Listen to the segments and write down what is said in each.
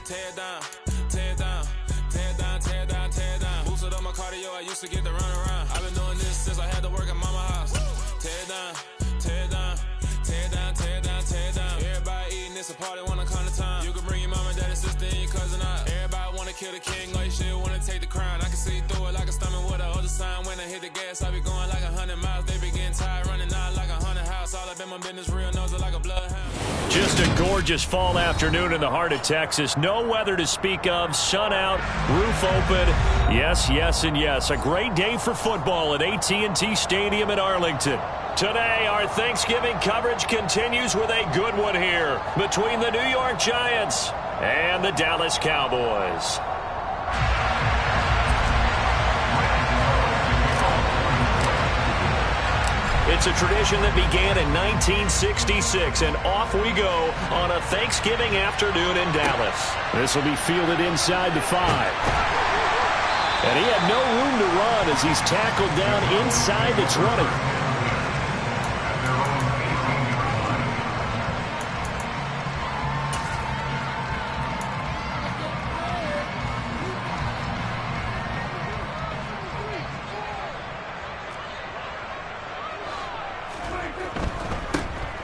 tear it down, tear it down, tear it down, tear it down, tear it down. Boosted up my cardio, I used to get to run around. I've been doing this since I had to work at mama house. Tear it down, tear it down, tear it down, tear it down, tear it down. Everybody eating, it's a party when I come to time. You can bring your mama, daddy, sister, and your cousin out. Everybody wanna kill the king, like shit, wanna take the crown. I can see through it like a stomach with a other sign. When I hit the gas, I be going like 100 miles. They be getting tired, running out like 100 house. All up in my business, real nose like a bloodhound. Just a gorgeous fall afternoon in the heart of Texas. No weather to speak of. Sun out, roof open. Yes, yes, and yes. A great day for football at AT&T Stadium in Arlington. Today, our Thanksgiving coverage continues with a good one here between the New York Giants and the Dallas Cowboys. It's a tradition that began in 1966, and off we go on a Thanksgiving afternoon in Dallas. This will be fielded inside the 5. And he had no room to run as he's tackled down inside the 20.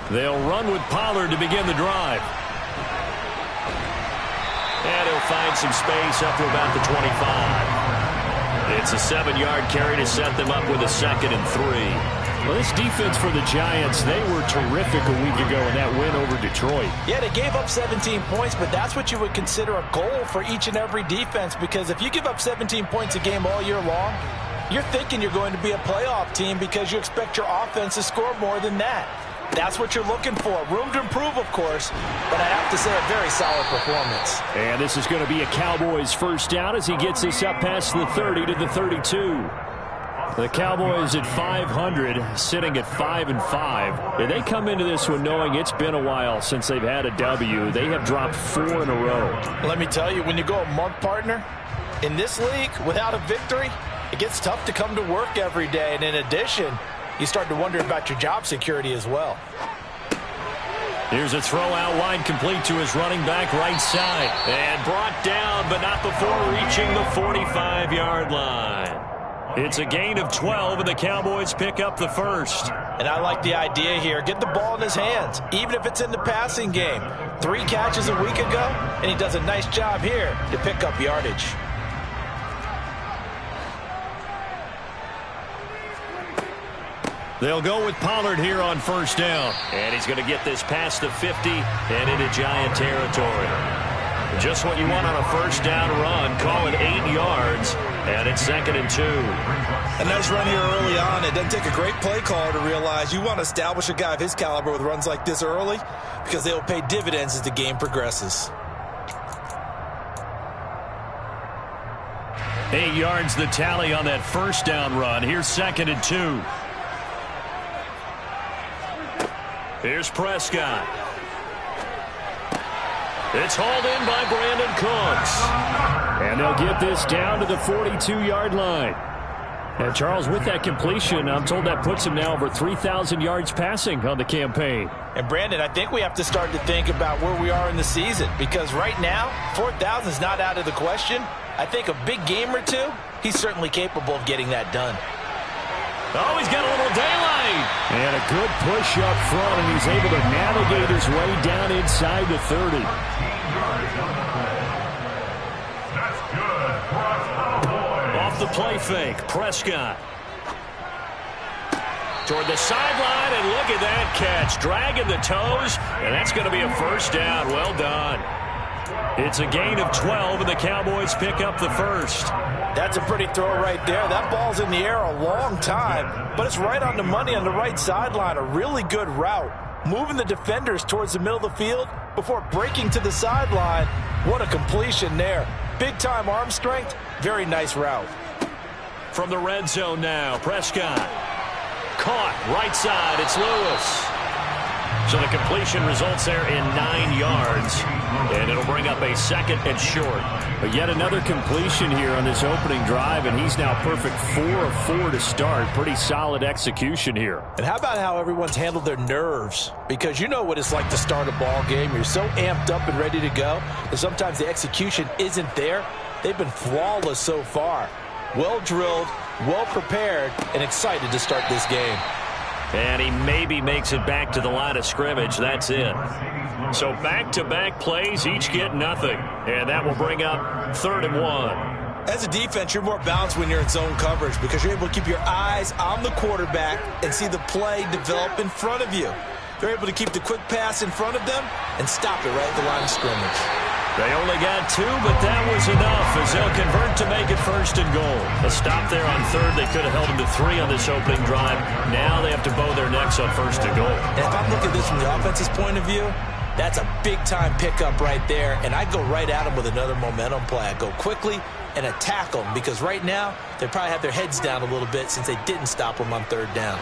They'll run with Pollard to begin the drive. And he'll find some space up to about the 25. It's a 7-yard carry to set them up with a 2nd and 3. Well, this defense for the Giants, they were terrific a week ago in that win over Detroit. Yeah, they gave up 17 points, but that's what you would consider a goal for each and every defense, because if you give up 17 points a game all year long, you're thinking you're going to be a playoff team because you expect your offense to score more than that. That's what you're looking for. Room to improve, of course, but I have to say a very solid performance. And this is going to be a Cowboys first down as he gets this up past the 30 to the 32. The Cowboys at 500, sitting at 5-5. And they come into this one knowing it's been a while since they've had a W. They have dropped 4 in a row. Let me tell you, when you go a month, partner, in this league, without a victory, it gets tough to come to work every day. And in addition, you start to wonder about your job security as well. Here's a throw out wide, complete to his running back right side. And brought down, but not before reaching the 45-yard line. It's a gain of 12, and the Cowboys pick up the first. And I like the idea here. Get the ball in his hands, even if it's in the passing game. 3 catches a week ago, and he does a nice job here to pick up yardage. They'll go with Pollard here on first down. And he's going to get this past the 50 and into Giant territory. Just what you want on a first down run. Call it 8 yards. And it's 2nd and 2. A nice run here early on. It doesn't take a great play caller to realize you want to establish a guy of his caliber with runs like this early, because they will pay dividends as the game progresses. 8 yards the tally on that first down run. Here's 2nd and 2. Here's Prescott. It's hauled in by Brandon Cooks. And they'll get this down to the 42-yard line. And Charles, with that completion, I'm told that puts him now over 3,000 yards passing on the campaign. And Brandon, I think we have to start to think about where we are in the season, because right now, 4,000 is not out of the question. I think a big game or two, he's certainly capable of getting that done. Oh, he's got a little daylight. And a good push up front, and he's able to navigate his way down inside the 30. Off the play fake, Prescott. Toward the sideline, and look at that catch. Dragging the toes, and that's going to be a first down. Well done. It's a gain of 12, and the Cowboys pick up the first. That's a pretty throw right there. That ball's in the air a long time, but it's right on the money on the right sideline. A really good route. Moving the defenders towards the middle of the field before breaking to the sideline. What a completion there. Big-time arm strength. Very nice route. From the red zone now, Prescott. Caught, right side, it's Lewis. So the completion results there in 9 yards, and it'll bring up a 2nd and short. But yet another completion here on this opening drive, and he's now perfect 4 of 4 to start. Pretty solid execution here. And how about how everyone's handled their nerves? Because you know what it's like to start a ball game. You're so amped up and ready to go that sometimes the execution isn't there. They've been flawless so far. Well drilled, well prepared, and excited to start this game. And he maybe makes it back to the line of scrimmage. That's it. So back-to-back plays, each get nothing. And that will bring up 3rd and 1. As a defense, you're more balanced when you're in zone coverage because you're able to keep your eyes on the quarterback and see the play develop in front of you. They're able to keep the quick pass in front of them and stop it right at the line of scrimmage. They only got 2, but that was enough as they'll convert to make it 1st and goal. A stop there on 3rd. They could have held them to 3 on this opening drive. Now they have to bow their necks on 1st and goal. And if I'm looking at this from the offense's point of view, that's a big-time pickup right there, and I go right at them with another momentum play. I go quickly and attack them because right now they probably have their heads down a little bit since they didn't stop them on 3rd down.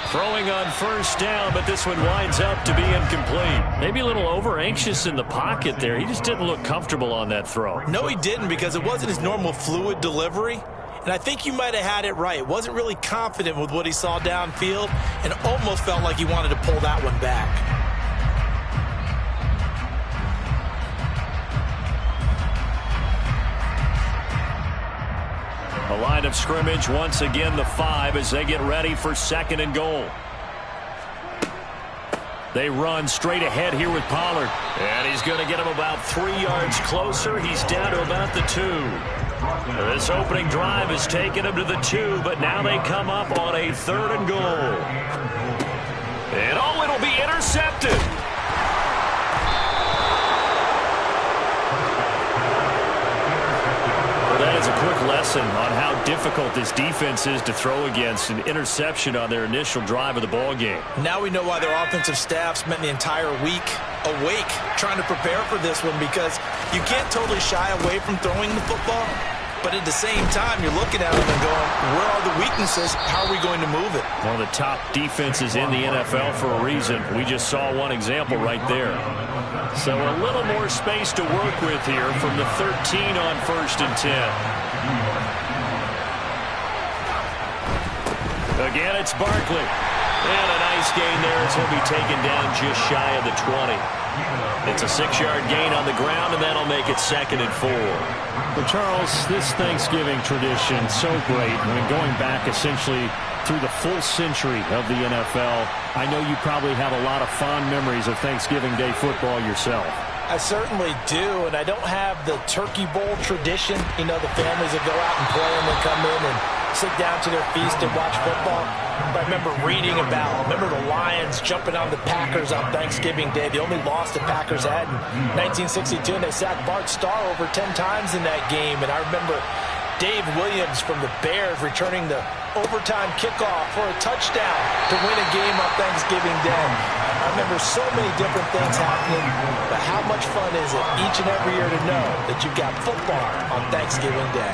Throwing on 1st down, but this one winds up to be incomplete. Maybe a little over-anxious in the pocket there. He just didn't look comfortable on that throw. No, he didn't because it wasn't his normal fluid delivery. And I think you might have had it right. Wasn't really confident with what he saw downfield and almost felt like he wanted to pull that one back. A line of scrimmage once again the 5 as they get ready for 2nd and goal. They run straight ahead here with Pollard. And he's going to get him about 3 yards closer. He's down to about the 2. This opening drive has taken him to the 2, but now they come up on a 3rd and goal. And oh, it'll be intercepted. That is a quick lesson on how difficult this defense is to throw against. An interception on their initial drive of the ball game. Now we know why their offensive staff spent the entire week awake trying to prepare for this one because you can't totally shy away from throwing the football. But at the same time, you're looking at them and going, where are the weaknesses? How are we going to move it? One of the top defenses in the NFL for a reason. We just saw one example right there. So a little more space to work with here from the 13 on 1st and 10. Again, it's Barkley. And a nice gain there as he'll be taken down just shy of the 20. It's a 6-yard gain on the ground, and that'll make it 2nd and 4. But Charles, this Thanksgiving tradition, so great. When going back essentially through the full century of the NFL, I know you probably have a lot of fond memories of Thanksgiving Day football yourself. I certainly do, and I don't have the Turkey Bowl tradition. You know, the families that go out and play and then come in and sit down to their feast and watch football. But I remember reading remember the Lions jumping on the Packers on Thanksgiving Day. The only loss the Packers had in 1962, and they sacked Bart Starr over 10 times in that game. And I remember Dave Williams from the Bears returning the overtime kickoff for a touchdown to win a game on Thanksgiving Day. I remember so many different things happening, but how much fun is it each and every year to know that you've got football on Thanksgiving Day?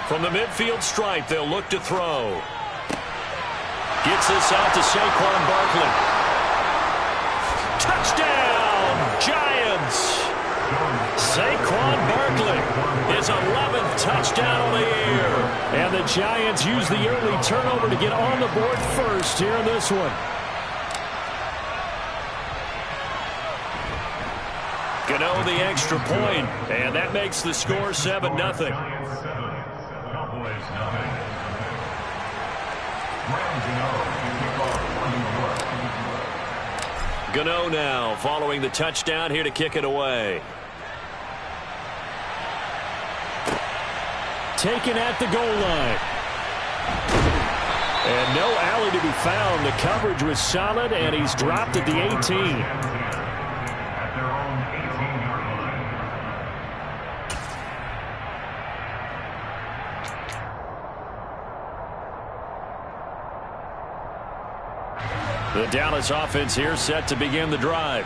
From the midfield stripe, they'll look to throw. Gets this out to Saquon Barkley. Touchdown, Giants! Saquon Barkley, his 11th touchdown on the year. And the Giants use the early turnover to get on the board first here in this one. Gano the extra point, and that makes the score 7-0. Gano now following the touchdown here to kick it away. Taken at the goal line. And no alley to be found. The coverage was solid, and he's dropped at the 18. The Dallas offense here set to begin the drive.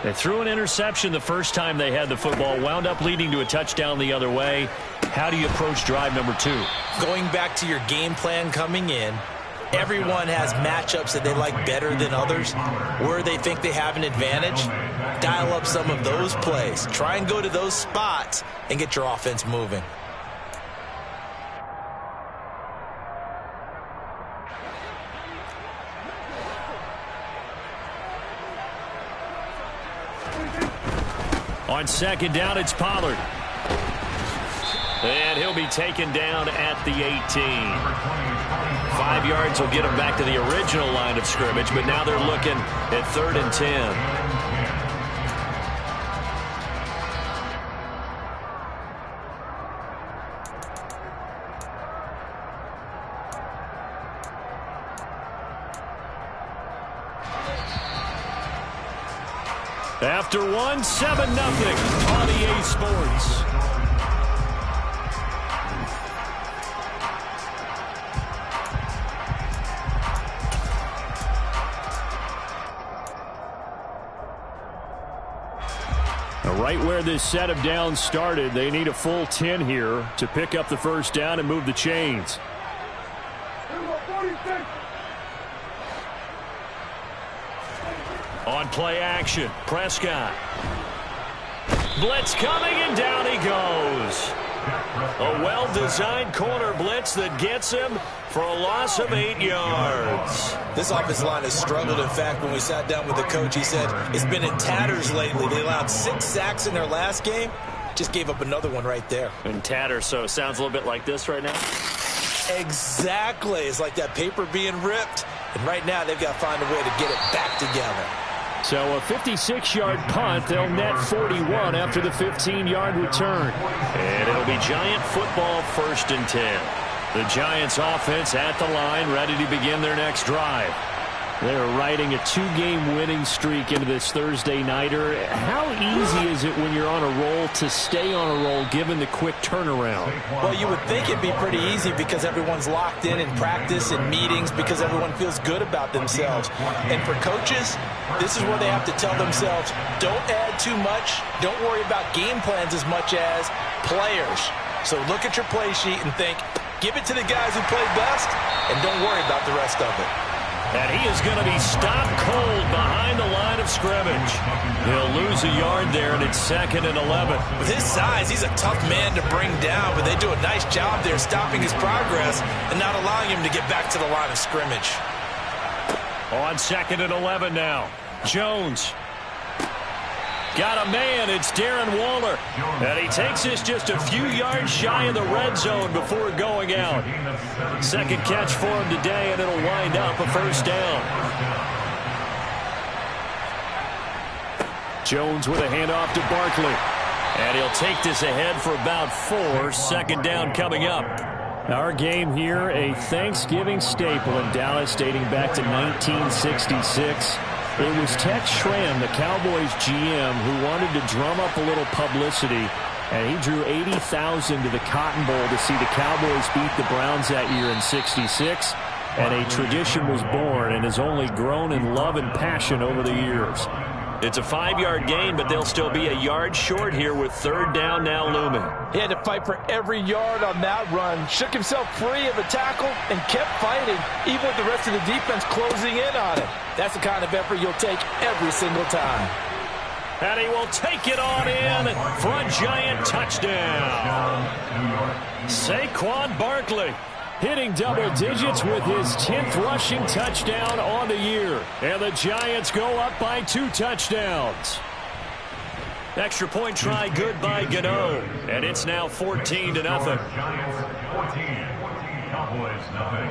They threw an interception the first time they had the football, wound up leading to a touchdown the other way. How do you approach drive number 2? Going back to your game plan coming in, everyone has matchups that they like better than others, where they think they have an advantage. Dial up some of those plays. Try and go to those spots and get your offense moving. On second down, it's Pollard. And he'll be taken down at the 18. 5 yards will get him back to the original line of scrimmage, but now they're looking at 3rd and 10. After 1, 7-0 on EA Sports. Right where this set of downs started, they need a full 10 here to pick up the first down and move the chains. On play action, Prescott. Blitz coming, and down he goes. A well-designed corner blitz that gets him for a loss of 8 yards. This offensive line has struggled. In fact, when we sat down with the coach, he said it's been in tatters lately. They allowed 6 sacks in their last game. Just gave up another one right there. In tatters, so it sounds a little bit like this right now? Exactly. It's like that paper being ripped. And right now, they've got to find a way to get it back together. So a 56-yard punt. They'll net 41 after the 15-yard return. And it'll be Giant football, 1st and 10. The Giants offense at the line, ready to begin their next drive. They're riding a 2-game winning streak into this Thursday nighter. How easy is it when you're on a roll to stay on a roll given the quick turnaround? Well, you would think it'd be pretty easy because everyone's locked in practice and meetings because everyone feels good about themselves. And for coaches, this is where they have to tell themselves, don't add too much, don't worry about game plans as much as players. So look at your play sheet and think, give it to the guys who play best, and don't worry about the rest of it. And he is going to be stopped cold behind the line of scrimmage. He'll lose a yard there, and it's 2nd and 11. With his size, he's a tough man to bring down, but they do a nice job there stopping his progress and not allowing him to get back to the line of scrimmage. On 2nd and 11 now. Jones. Got a man, it's Darren Waller. And he takes this just a few yards shy of the red zone before going out. Second catch for him today, and it'll wind up a 1st down. Jones with a handoff to Barkley. And he'll take this ahead for about 4. 2nd down coming up. Our game here, a Thanksgiving staple in Dallas dating back to 1966. It was Tex Schramm, the Cowboys GM, who wanted to drum up a little publicity, and he drew 80,000 to the Cotton Bowl to see the Cowboys beat the Browns that year in '66, and a tradition was born and has only grown in love and passion over the years. It's a 5-yard gain, but they'll still be a yard short here with 3rd down now looming. He had to fight for every yard on that run, shook himself free of a tackle, and kept fighting, even with the rest of the defense closing in on him. That's the kind of effort you'll take every single time. And he will take it on in for a Giant touchdown. Saquon Barkley hitting double digits with his 10th rushing touchdown on the year. And the Giants go up by 2 touchdowns. Extra point try good by Gano. And it's now 14-0. Giants 14, Cowboys nothing.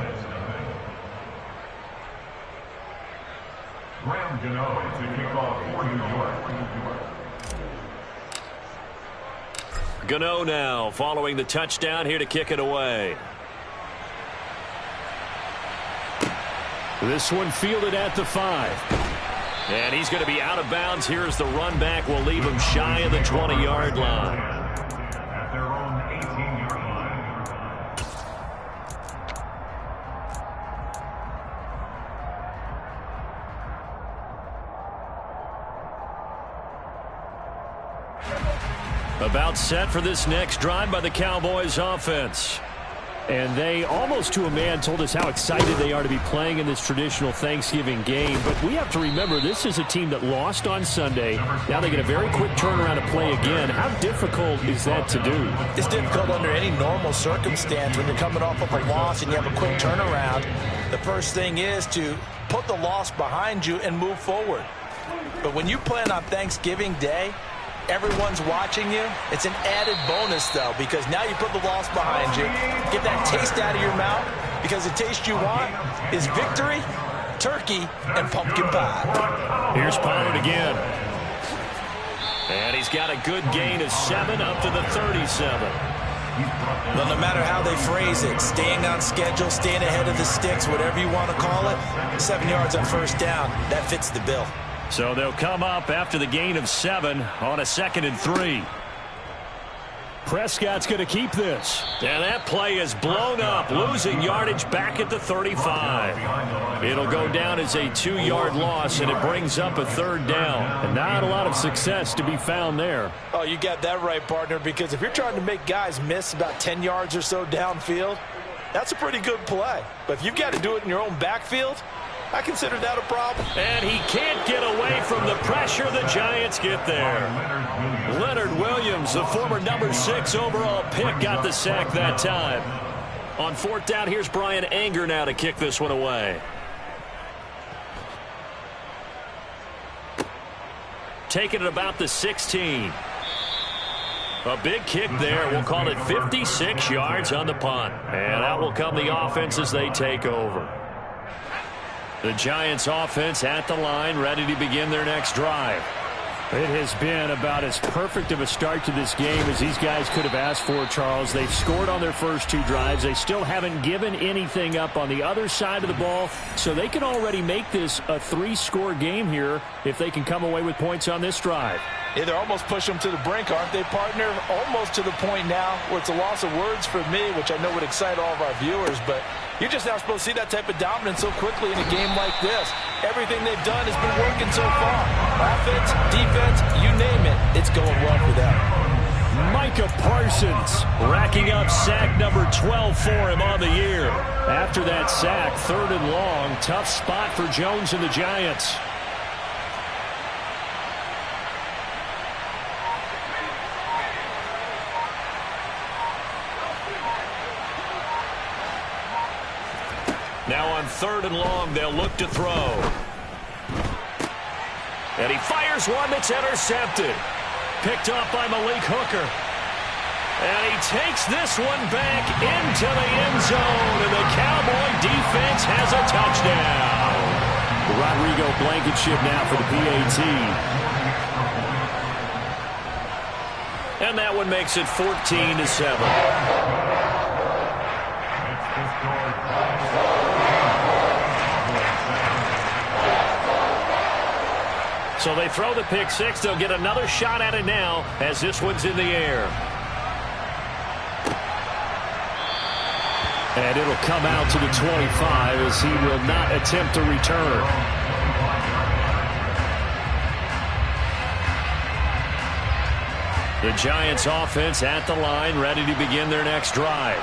Graham Gano to kick off for New York. Gano now following the touchdown here to kick it away. This one fielded at the 5. And he's going to be out of bounds here as the run back will leave him shy of the 20-yard line. At their own 18-yard line. About set for this next drive by the Cowboys offense. And they, almost to a man, told us how excited they are to be playing in this traditional Thanksgiving game. But we have to remember, this is a team that lost on Sunday. Now they get a very quick turnaround to play again. How difficult is that to do? It's difficult under any normal circumstance when you're coming off of a loss and you have a quick turnaround. The first thing is to put the loss behind you and move forward. But when you play on Thanksgiving Day, everyone's watching you. It's an added bonus, though, because now you put the loss behind you. Get that taste out of your mouth, because the taste you want is victory, turkey, and pumpkin pie. Here's Pollard again. And he's got a good gain of 7 up to the 37. Well, no matter how they phrase it, staying on schedule, staying ahead of the sticks, whatever you want to call it, 7 yards on first down, that fits the bill. So they'll come up after the gain of 7 on a 2nd and 3. Prescott's going to keep this. And that play is blown up, losing yardage back at the 35. It'll go down as a 2-yard loss, and it brings up a 3rd down. And not a lot of success to be found there. Oh, you got that right, partner, because if you're trying to make guys miss about 10 yards or so downfield, that's a pretty good play. But if you've got to do it in your own backfield, I consider that a problem. And he can't get away from the pressure. The Giants get there. Leonard Williams, the former number 6 overall pick, got the sack that time. On 4th down, here's Brian Anger now to kick this one away. Taking it about the 16. A big kick there. We'll call it 56 yards on the punt. And out will come the offense as they take over. The Giants offense at the line, ready to begin their next drive. It has been about as perfect of a start to this game as these guys could have asked for, Charles. They've scored on their first 2 drives. They still haven't given anything up on the other side of the ball, so they can already make this a 3-score game here if they can come away with points on this drive. Yeah, they're almost pushing them to the brink, aren't they, partner? Almost to the point now where it's a loss of words for me, which I know would excite all of our viewers, but you're just not supposed to see that type of dominance so quickly in a game like this. Everything they've done has been working so far. Offense, defense, you name it, it's going well for them. Micah Parsons racking up sack number 12 for him on the year. After that sack, 3rd and long, tough spot for Jones and the Giants. Now on 3rd and long, they'll look to throw. And he fires one that's intercepted. Picked off by Malik Hooker. And he takes this one back into the end zone. And the Cowboy defense has a touchdown. Rodrigo Blankenship now for the PAT. And that one makes it 14-7. So they throw the pick 6. They'll get another shot at it now as this one's in the air. And it'll come out to the 25 as he will not attempt to return. The Giants offense at the line, ready to begin their next drive.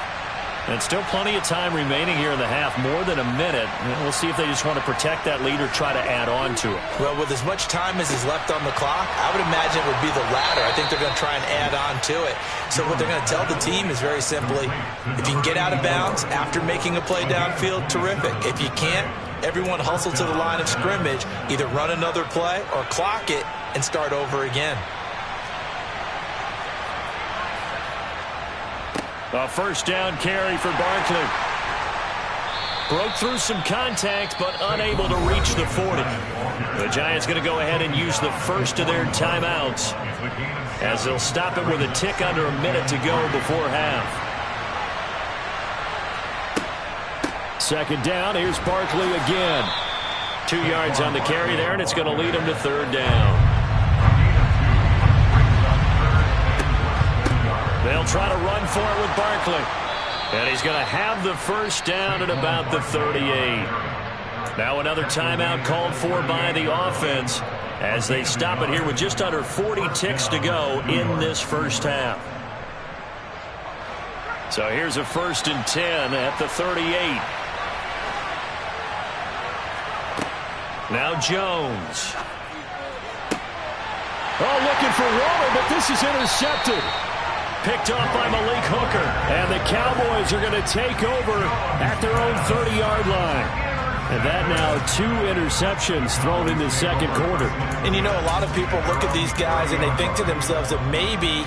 And still plenty of time remaining here in the half, more than a minute. We'll see if they just want to protect that lead or try to add on to it. Well, with as much time as is left on the clock, I would imagine it would be the latter. I think they're going to try and add on to it. So what they're going to tell the team is very simply, if you can get out of bounds after making a play downfield, terrific. If you can't, everyone hustle to the line of scrimmage, either run another play or clock it and start over again. A first down carry for Barkley. Broke through some contact, but unable to reach the 40. The Giants going to go ahead and use the first of their timeouts, as they'll stop it with a tick under a minute to go before half. 2nd down, here's Barkley again. 2 yards on the carry there, and it's going to lead him to 3rd down. They'll try to run for it with Barkley. And he's going to have the first down at about the 38. Now another timeout called for by the offense as they stop it here with just under 40 ticks to go in this first half. So here's a 1st and 10 at the 38. Now Jones. Oh, looking for Waller, but this is intercepted. Picked off by Malik Hooker. And the Cowboys are going to take over at their own 30-yard line. And that now 2 interceptions thrown in the second quarter. And you know, a lot of people look at these guys and they think to themselves that maybe,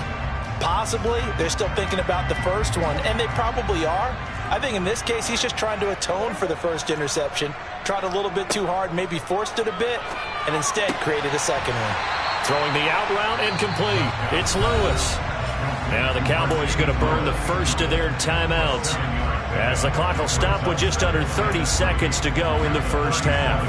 possibly, they're still thinking about the first one. And they probably are. I think in this case, he's just trying to atone for the first interception. Tried a little bit too hard, maybe forced it a bit, and instead created a second one. Throwing the out route incomplete. It's Lewis. Now the Cowboys going to burn the first of their timeouts as the clock will stop with just under 30 seconds to go in the first half.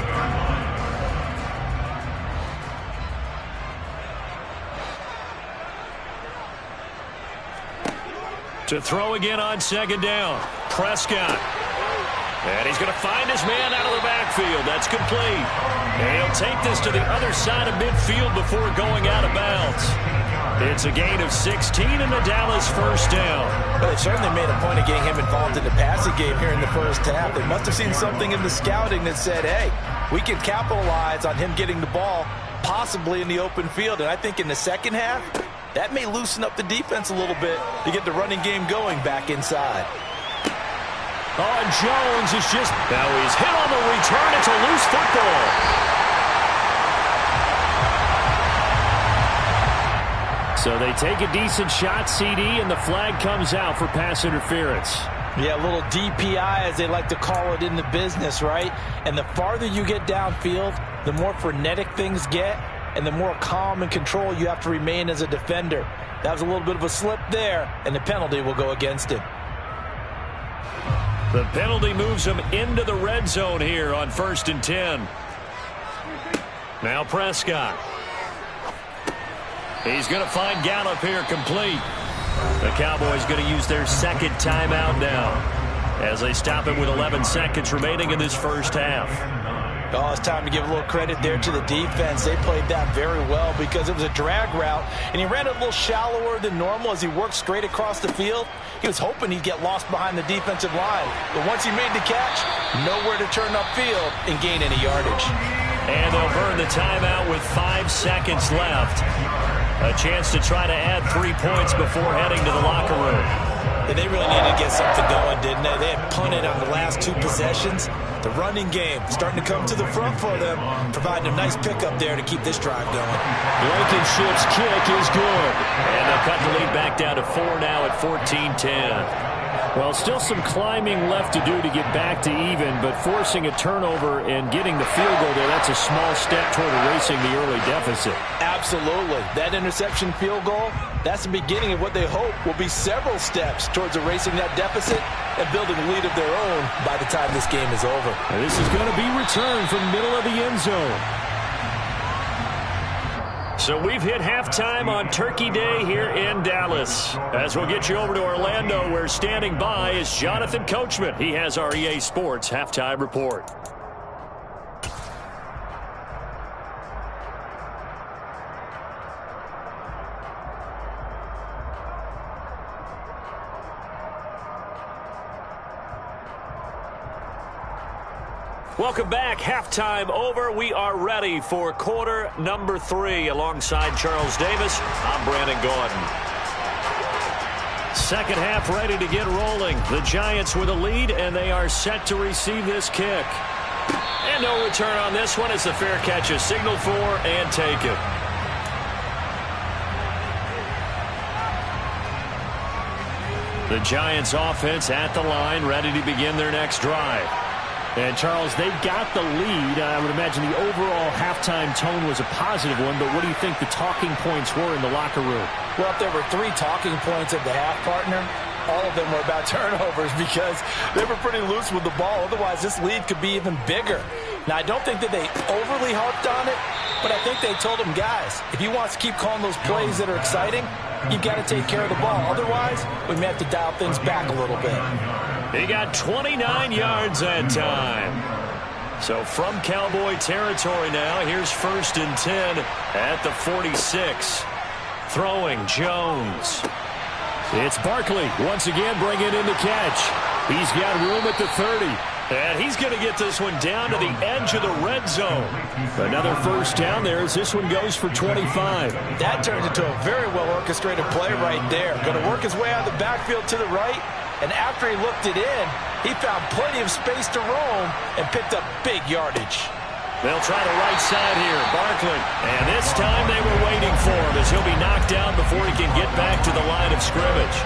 To throw again on second down. Prescott. And he's going to find his man out of the backfield. That's complete. And he'll take this to the other side of midfield before going out of bounds. It's a gain of 16 in the Dallas first down. Well, they certainly made a point of getting him involved in the passing game here in the first half. They must have seen something in the scouting that said, hey, we can capitalize on him getting the ball possibly in the open field. And I think in the second half, that may loosen up the defense a little bit to get the running game going back inside. Oh, and Jones is just... Now he's hit on the return. It's a loose football. So they take a decent shot, CD, and the flag comes out for pass interference. Yeah, a little DPI, as they like to call it in the business, right? And the farther you get downfield, the more frenetic things get, and the more calm and control you have to remain as a defender. That was a little bit of a slip there, and the penalty will go against him. The penalty moves him into the red zone here on 1st and 10. Now Prescott. He's going to find Gallup here complete. The Cowboys going to use their second timeout now as they stop it with 11 seconds remaining in this first half. Oh, it's time to give a little credit there to the defense. They played that very well because it was a drag route, and he ran it a little shallower than normal as he worked straight across the field. He was hoping he'd get lost behind the defensive line, but once he made the catch, nowhere to turn upfield and gain any yardage. And they'll burn the timeout with 5 seconds left. A chance to try to add 3 points before heading to the locker room. And they really needed to get something going, didn't they? They had punted on the last 2 possessions. The running game starting to come to the front for them, providing a nice pickup there to keep this drive going. Blankenship's kick is good. And they'll cut the lead back down to 4 now at 14-10. Well, still some climbing left to do to get back to even, but forcing a turnover and getting the field goal there, that's a small step toward erasing the early deficit. Absolutely. That interception field goal, that's the beginning of what they hope will be several steps towards erasing that deficit and building a lead of their own by the time this game is over. And this is going to be returned from middle of the end zone. So we've hit halftime on Turkey Day here in Dallas. As we'll get you over to Orlando, where standing by is Jonathan Coachman. He has our EA Sports halftime report. Welcome back. Halftime over. We are ready for quarter number 3. Alongside Charles Davis, I'm Brandon Gordon. Second half ready to get rolling. The Giants with a lead, and they are set to receive this kick. And no return on this one as the fair catch is signaled for and taken. The Giants offense at the line, ready to begin their next drive. And, Charles, they've got the lead. I would imagine the overall halftime tone was a positive one, but what do you think the talking points were in the locker room? Well, if there were 3 talking points at the half, partner, all of them were about turnovers because they were pretty loose with the ball. Otherwise, this lead could be even bigger. Now, I don't think that they overly harped on it, but I think they told them, guys, if he wants to keep calling those plays that are exciting, you've got to take care of the ball. Otherwise, we may have to dial things back a little bit. He got 29 yards that time. So from Cowboy territory now, here's 1st and 10 at the 46. Throwing Jones. It's Barkley once again bringing in the catch. He's got room at the 30. And he's going to get this one down to the edge of the red zone. Another first down there as this one goes for 25. That turned into a very well-orchestrated play right there. Going to work his way out of the backfield to the right. And after he looked it in, he found plenty of space to roam and picked up big yardage. They'll try the right side here, Barkley. And this time they were waiting for him as he'll be knocked down before he can get back to the line of scrimmage.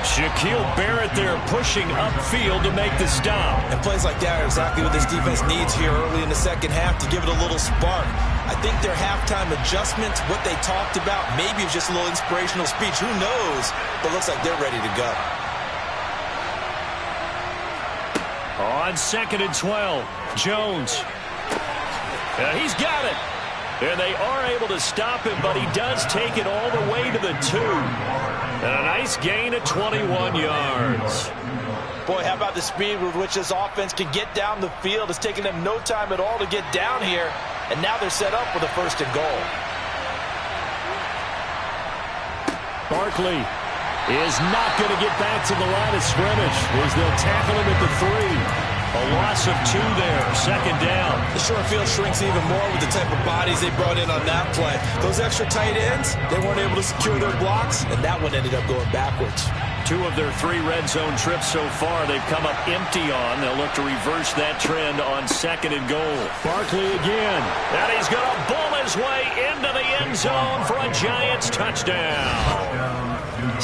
Shaquille Barrett there pushing upfield to make the stop. And plays like that are exactly what this defense needs here early in the second half to give it a little spark. I think their halftime adjustments, what they talked about, maybe it's just a little inspirational speech. Who knows? But looks like they're ready to go. On 2nd and 12, Jones. He's got it. And they are able to stop him, but he does take it all the way to the 2. And a nice gain of 21 yards. Boy, how about the speed with which this offense can get down the field? It's taken them no time at all to get down here. And now they're set up with a 1st and goal. Barkley is not going to get back to the line of scrimmage as they'll tackle him at the 3. A loss of 2 there, 2nd down. The short field shrinks even more with the type of bodies they brought in on that play. Those extra tight ends, they weren't able to secure their blocks, and that one ended up going backwards. 2 of their 3 red zone trips so far they've come up empty on. They'll look to reverse that trend on 2nd and goal. Barkley again. And he's going to bull his way into the end zone for a Giants touchdown.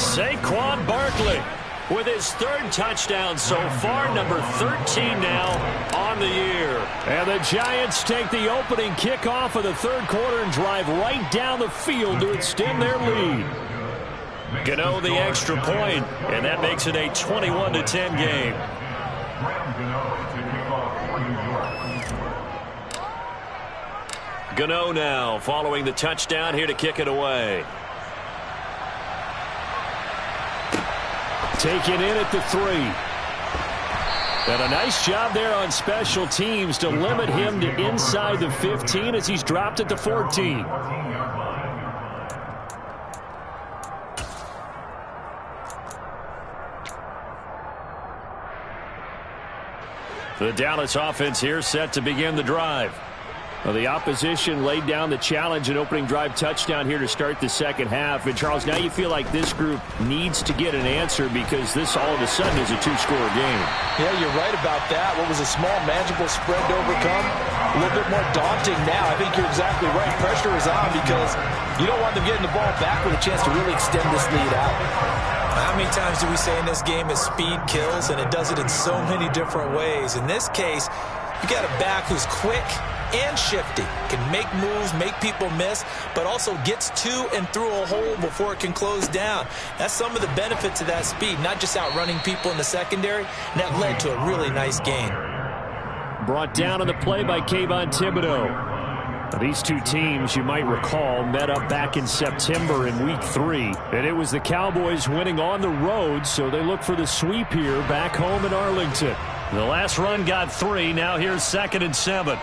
Saquon Barkley with his 3rd touchdown so far, number 13 now on the year. And the Giants take the opening kickoff of the 3rd quarter and drive right down the field to extend their lead. Gano the extra point, and that makes it a 21-10 game. Gano now following the touchdown here to kick it away. Taken in at the 3. And a nice job there on special teams to limit him to inside the 15 as he's dropped at the 14. The Dallas offense here set to begin the drive. Well, the opposition laid down the challenge and opening drive touchdown here to start the second half. And, Charles, now you feel like this group needs to get an answer because this all of a sudden is a 2-score game. Yeah, you're right about that. What was a small, manageable spread to overcome, a little bit more daunting now. I think you're exactly right. Pressure is on because you don't want them getting the ball back with a chance to really extend this lead out. How many times do we say in this game is speed kills, and it does it in so many different ways. In this case, you got a back who's quick and shifty, can make moves, make people miss, but also gets to and through a hole before it can close down. That's some of the benefits of that speed, not just outrunning people in the secondary, and that led to a really nice gain. Brought down on the play by Kayvon Thibodeau. These two teams, you might recall, met up back in September in Week 3, and it was the Cowboys winning on the road, so they look for the sweep here back home in Arlington. The last run got 3. Now here's 2nd and 7.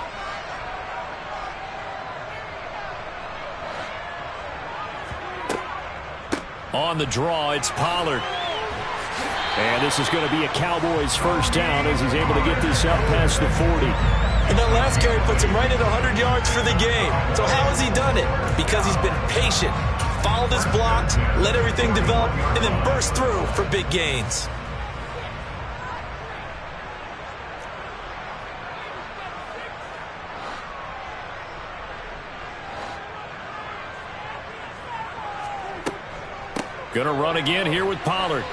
On the draw, it's Pollard. And this is going to be a Cowboys first down as he's able to get this up past the 40. And that last carry puts him right at 100 yards for the game. So how has he done it? Because he's been patient, followed his blocks, let everything develop, and then burst through for big gains. Going to run again here with Pollard.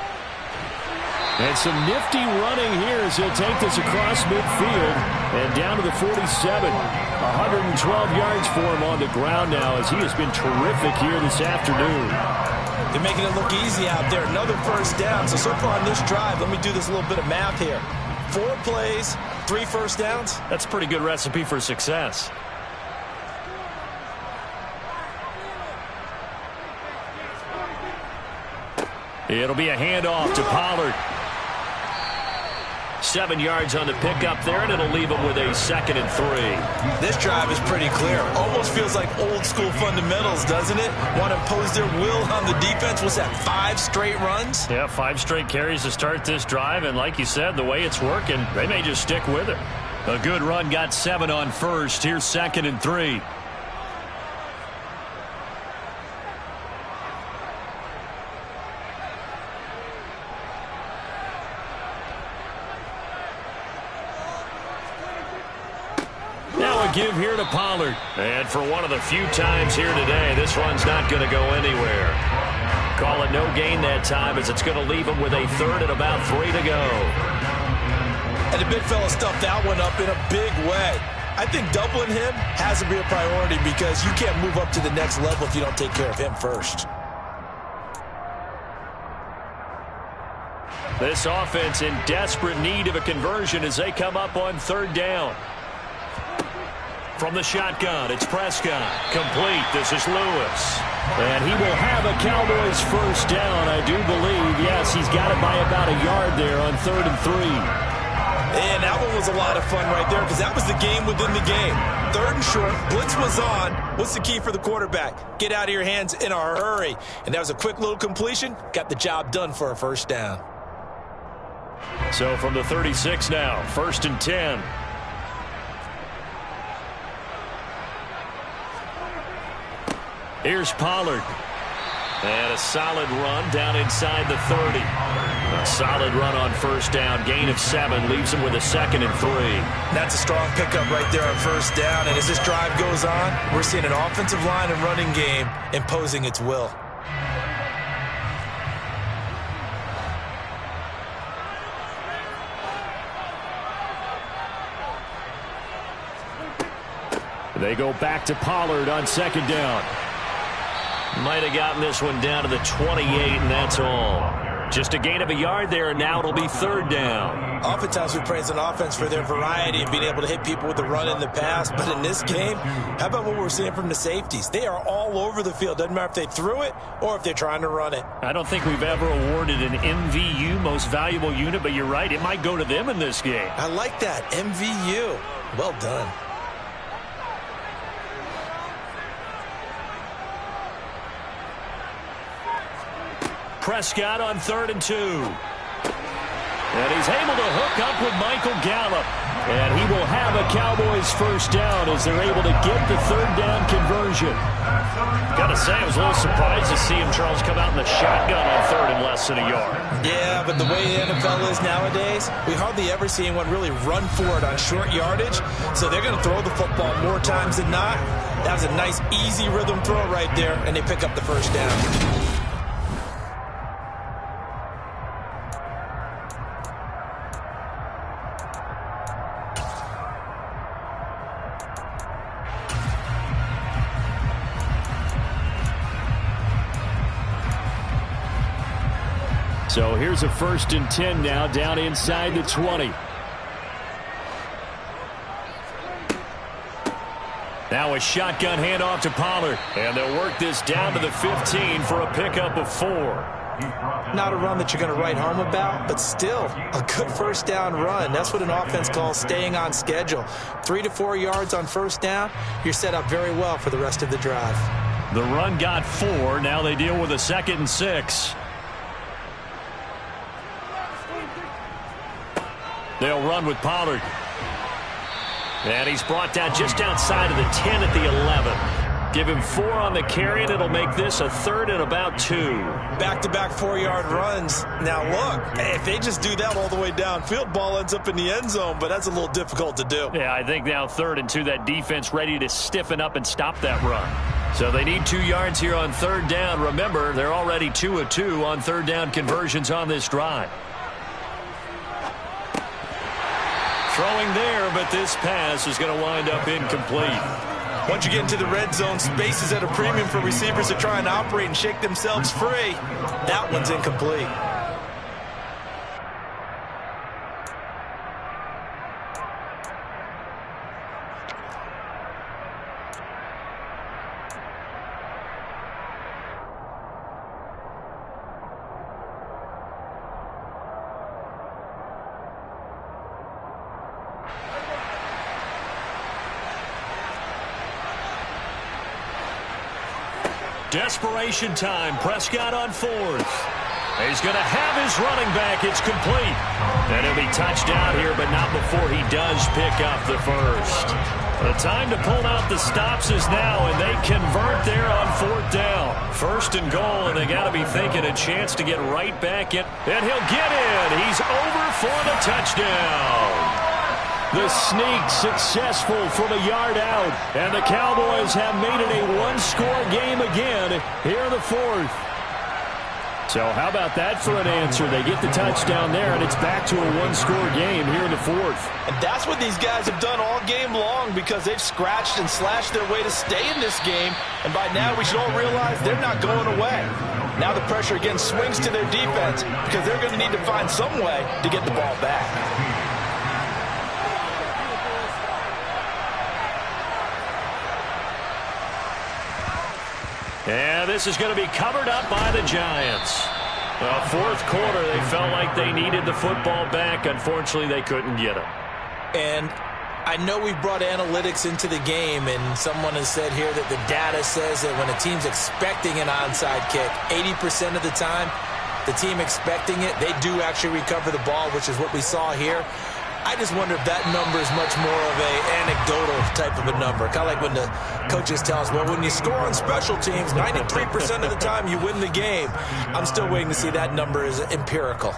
And some nifty running here as he'll take this across midfield and down to the 47. 112 yards for him on the ground now as he has been terrific here this afternoon. They're making it look easy out there. Another first down. So far on this drive, let me do this little bit of math here. 4 plays, 3 first downs. That's a pretty good recipe for success. It'll be a handoff to Pollard. 7 yards on the pickup there, and it'll leave them with a 2nd and 3. This drive is pretty clear. Almost feels like old school fundamentals, doesn't it? Want to impose their will on the defense. What's that, 5 straight runs? Yeah, 5 straight carries to start this drive, and like you said, the way it's working, they may just stick with it. A good run got 7 on first. Here's 2nd and 3. Give here to Pollard. And for one of the few times here today, this run's not going to go anywhere. Call it no gain that time, as it's going to leave him with a 3rd and about 3 to go. And the big fella stuffed that one up in a big way. I think doubling him has to be a priority, because you can't move up to the next level if you don't take care of him first. This offense in desperate need of a conversion as they come up on 3rd down. From the shotgun, it's Prescott. Complete. This is Lewis. And he will have a Cowboys 1st down, I do believe. Yes, he's got it by about a yard there on 3rd and 3. And that one was a lot of fun right there, because that was the game within the game. 3rd and short. Blitz was on. What's the key for the quarterback? Get out of your hands in a hurry. And that was a quick little completion. Got the job done for a 1st down. So from the 36 now, 1st and 10. Here's Pollard. And a solid run down inside the 30. A solid run on 1st down. Gain of 7 leaves him with a 2nd and 3. That's a strong pickup right there on 1st down. And as this drive goes on, we're seeing an offensive line and running game imposing its will. They go back to Pollard on 2nd down. Might have gotten this one down to the 28, and that's all. Just a gain of a yard there, and now it'll be 3rd down. Oftentimes we praise an offense for their variety and being able to hit people with the run in the pass. But in this game, how about what we're seeing from the safeties? They are all over the field. Doesn't matter if they threw it or if they're trying to run it. I don't think we've ever awarded an MVU, most valuable unit, but you're right. It might go to them in this game. I like that. MVU. Well done. Prescott on 3rd and 2. And he's able to hook up with Michael Gallup. And he will have a Cowboys 1st down as they're able to get the 3rd down conversion. Got to say, I was a little surprised to see him, Charles, come out in the shotgun on 3rd and less than a yard. Yeah, but the way the NFL is nowadays, we hardly ever see anyone really run for it on short yardage. So they're going to throw the football more times than not. That was a nice, easy rhythm throw right there, and they pick up the 1st down. So here's a 1st and 10 now, down inside the 20. Now a shotgun handoff to Pollard. And they'll work this down to the 15 for a pickup of 4. Not a run that you're going to write home about, but still a good 1st down run. That's what an offense calls staying on schedule. 3 to 4 yards on 1st down, you're set up very well for the rest of the drive. The run got 4. Now they deal with a 2nd and 6. They'll run with Pollard. And he's brought down just outside of the 10 at the 11. Give him 4 on the carry, and it'll make this a 3rd and about 2. Back-to-back 4-yard runs. Now, look, if they just do that all the way downfield, ball ends up in the end zone, but that's a little difficult to do. Yeah, I think now 3rd and 2, that defense ready to stiffen up and stop that run. So they need 2 yards here on 3rd down. Remember, they're already 2 of 2 on 3rd down conversions on this drive. Throwing there, but this pass is going to wind up incomplete. Once you get into the red zone, space is at a premium for receivers to try and operate and shake themselves free. That one's incomplete. Desperation time. Prescott on fourth. He's going to have his running back. It's complete. And he'll be touched out here, but not before he does pick up the first. The time to pull out the stops is now, and they convert there on fourth down. First and goal, and they got to be thinking a chance to get right back in. And he'll get in. He's over for the touchdown. The sneak successful from a yard out. And the Cowboys have made it a one-score game again here in the fourth. So how about that for an answer? They get the touchdown there, and it's back to a one-score game here in the fourth. And that's what these guys have done all game long because they've scratched and slashed their way to stay in this game. And by now we should all realize they're not going away. Now the pressure again swings to their defense because they're going to need to find some way to get the ball back. And this is going to be covered up by the Giants. Well, fourth quarter, they felt like they needed the football back. Unfortunately, they couldn't get it. And I know we've brought analytics into the game, and someone has said here that the data says that when a team's expecting an onside kick, 80% of the time, the team expecting it, they do actually recover the ball, which is what we saw here. I just wonder if that number is much more of an anecdotal type of a number. Kind of like when the coaches tell us, well, when you score on special teams, 93% of the time you win the game. I'm still waiting to see that number is empirical.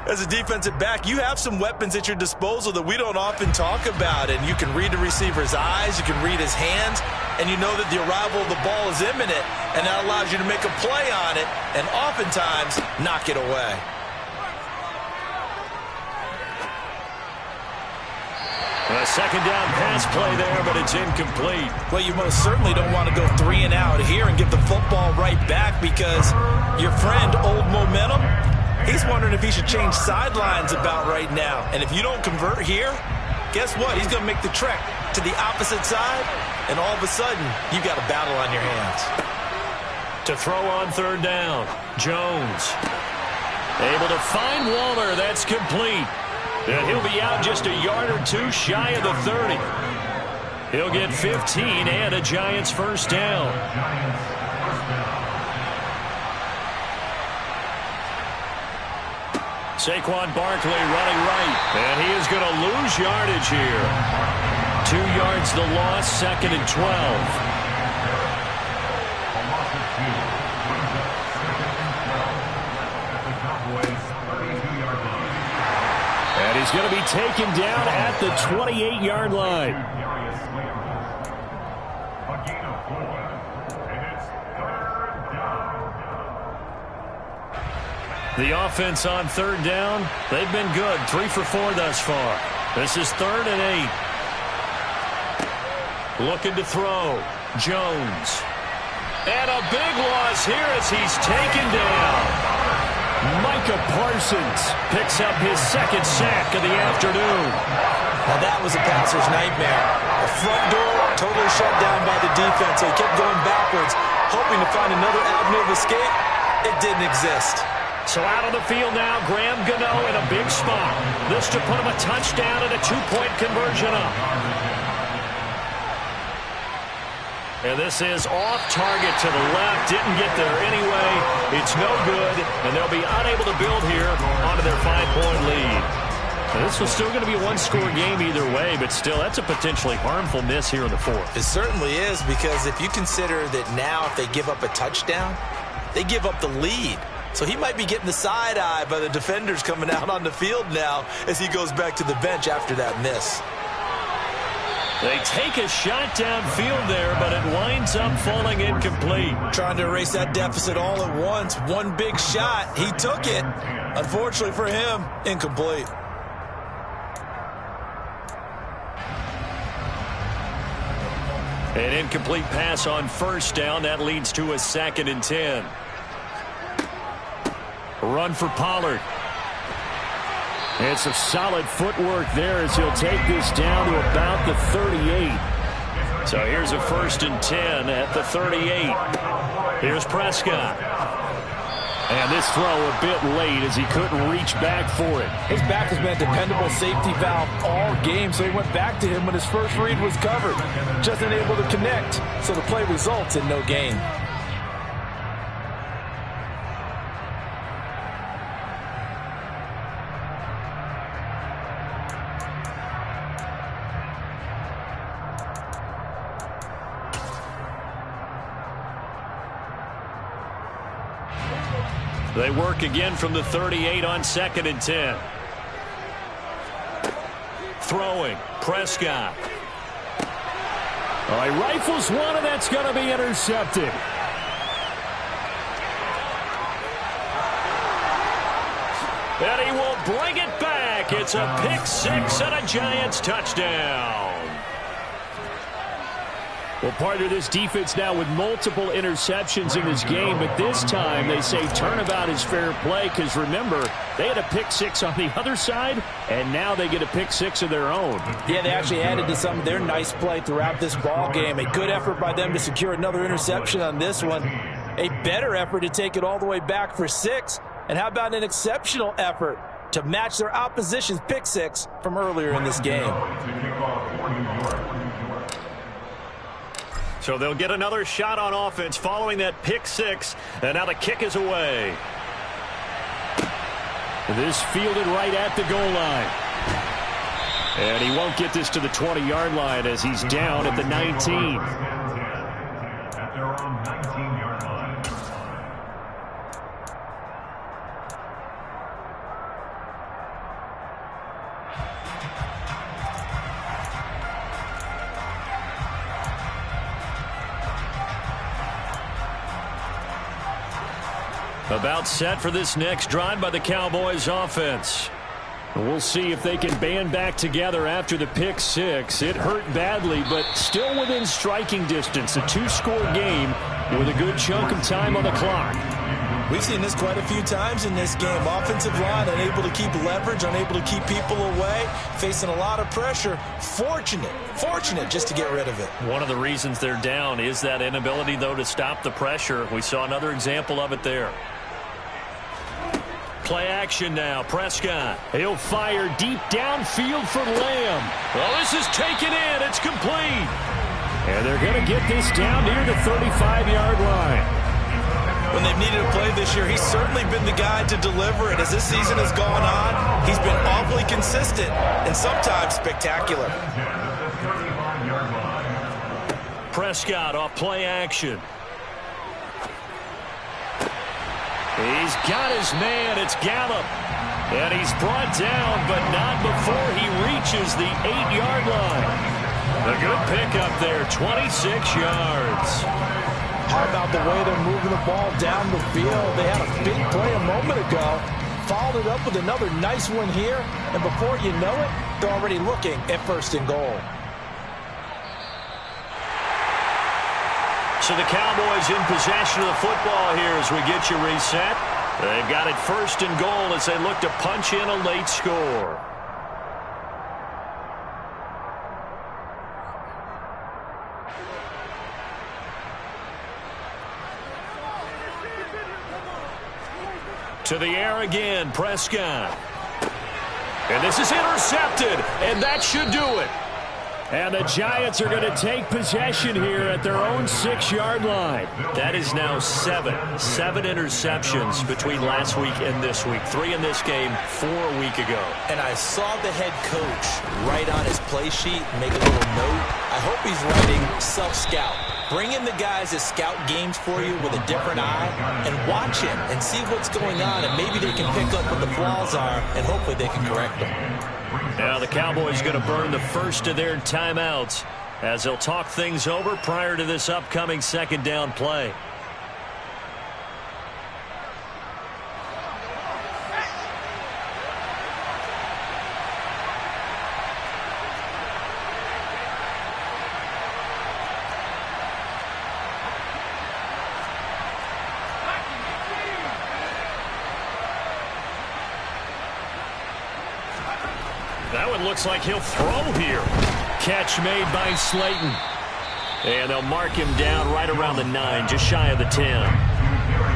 As a defensive back, you have some weapons at your disposal that we don't often talk about. And you can read the receiver's eyes, you can read his hands, and you know that the arrival of the ball is imminent. And that allows you to make a play on it and oftentimes knock it away. A second down pass play there, but it's incomplete. Well, you most certainly don't want to go 3 and out here and give the football right back because your friend, Old Momentum, he's wondering if he should change sidelines about right now. And if you don't convert here, guess what? He's going to make the trek to the opposite side, and all of a sudden, you got a battle on your hands. To throw on third down, Jones. Able to find Waller. That's complete. And he'll be out just a yard or two shy of the 30. He'll get 15 and a Giants first down. Saquon Barkley running right. And he is going to lose yardage here. 2 yards the loss, second and 12. He's going to be taken down at the 28-yard line. The offense on third down, they've been good. 3 for 4 thus far. This is 3rd and 8. Looking to throw. Jones. And a big loss here as he's taken down. Micah Parsons picks up his second sack of the afternoon. Now that was a passer's nightmare. The front door totally shut down by the defense. They kept going backwards, hoping to find another avenue of escape. It didn't exist. So out on the field now, Graham Gano in a big spot. This to put him a touchdown and a 2-point conversion up. And this is off target to the left. Didn't get there anyway. It's no good, and they'll be unable to build here onto their 5-point lead. Now, this was still going to be a one-score game either way, but still, that's a potentially harmful miss here in the fourth. It certainly is, because if you consider that now if they give up a touchdown, they give up the lead. So he might be getting the side eye by the defenders coming out on the field now as he goes back to the bench after that miss. They take a shot downfield there, but it winds up falling incomplete. Trying to erase that deficit all at once. One big shot. He took it. Unfortunately for him, incomplete. An incomplete pass on first down. That leads to a 2nd and 10. Run for Pollard. It's a solid footwork there as he'll take this down to about the 38. So here's a 1st and 10 at the 38. Here's Prescott. And this throw a bit late as he couldn't reach back for it. His back has been a dependable safety valve all game, so he went back to him when his first read was covered. Just unable to connect, so the play results in no gain. They work again from the 38 on 2nd and 10. Throwing, Prescott. All right, rifles one, and that's going to be intercepted. And he will bring it back. It's a pick six and a Giants touchdown. Well, partner, this defense now with multiple interceptions in this game, but this time they say turnabout is fair play because, remember, they had a pick six on the other side, and now they get a pick six of their own. Yeah, they actually added to some of their nice play throughout this ball game. A good effort by them to secure another interception on this one. A better effort to take it all the way back for 6. And how about an exceptional effort to match their opposition's pick six from earlier in this game? So they'll get another shot on offense following that pick six, and now the kick is away. This fielded right at the goal line. And he won't get this to the 20-yard line as he's down at the 19. At their own 19-yard line. About set for this next drive by the Cowboys offense. We'll see if they can band back together after the pick six. It hurt badly, but still within striking distance. A 2-score game with a good chunk of time on the clock. We've seen this quite a few times in this game. Offensive line unable to keep leverage, unable to keep people away, facing a lot of pressure. Fortunate just to get rid of it. One of the reasons they're down is that inability, though, to stop the pressure. We saw another example of it there. Play action now. Prescott. He'll fire deep downfield for Lamb. Well, this is taken in. It's complete. And they're going to get this down near the 35-yard line. When they've needed a play this year, he's certainly been the guy to deliver it. As this season has gone on, he's been awfully consistent and sometimes spectacular. Prescott off play action. He's got his man. It's Gallup. And he's brought down, but not before he reaches the 8-yard line. A good pickup there, 26 yards. How about the way they're moving the ball down the field? They had a big play a moment ago. Followed it up with another nice one here. And before you know it, they're already looking at 1st and goal. So the Cowboys in possession of the football here as we get you reset. They've got it 1st and goal as they look to punch in a late score. To the air again, Prescott. And this is intercepted, and that should do it. And the Giants are going to take possession here at their own 6-yard line. That is now 7 interceptions between last week and this week. 3 in this game, 4 a week ago. And I saw the head coach write on his play sheet, make a little note. I hope he's writing self-scout. Bring in the guys that scout games for you with a different eye and watch him and see what's going on, and maybe they can pick up what the flaws are, and hopefully they can correct them. Now the Cowboys going to burn the first of their timeouts as they'll talk things over prior to this upcoming 2nd down play. That one looks like he'll throw here. Catch made by Slayton. And they'll mark him down right around the 9, just shy of the 10.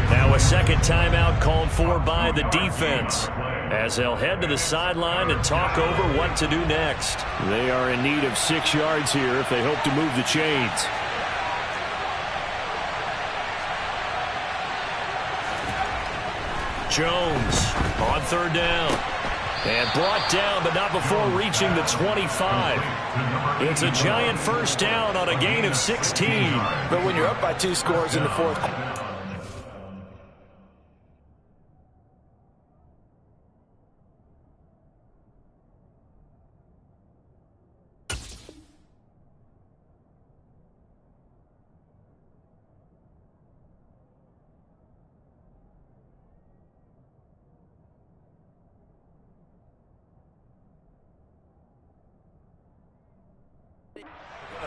Now a 2nd timeout called for by the defense as they'll head to the sideline and talk over what to do next. They are in need of 6 yards here if they hope to move the chains. Jones on 3rd down. And brought down, but not before reaching the 25. It's a Giant 1st down on a gain of 16. But when you're up by 2 scores in the 4th quarter,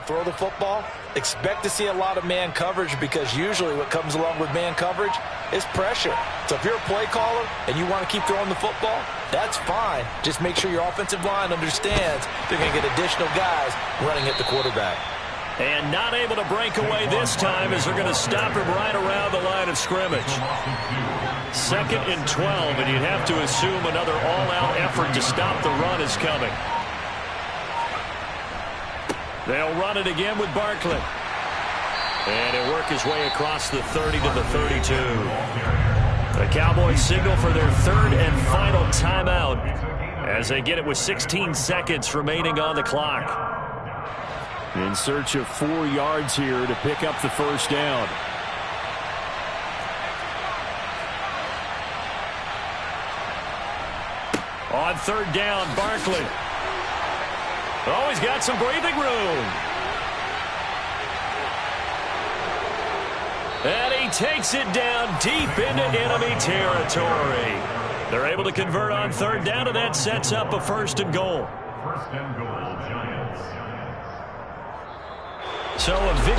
throw the football, expect to see a lot of man coverage because usually what comes along with man coverage is pressure. So if you're a play caller and you want to keep throwing the football, that's fine. Just make sure your offensive line understands they're going to get additional guys running at the quarterback. And not able to break away this time as they're going to stop him right around the line of scrimmage. 2nd and 12, and you'd have to assume another all-out effort to stop the run is coming. They'll run it again with Barkley. And he'll work his way across the 30 to the 32. The Cowboys signal for their 3rd and final timeout as they get it with 16 seconds remaining on the clock. In search of 4 yards here to pick up the first down. On 3rd down, Barkley. Oh, he's got some breathing room. And he takes it down deep into enemy territory. They're able to convert on 3rd down, and that sets up a 1st and goal. First and goal, Giants. So a victory.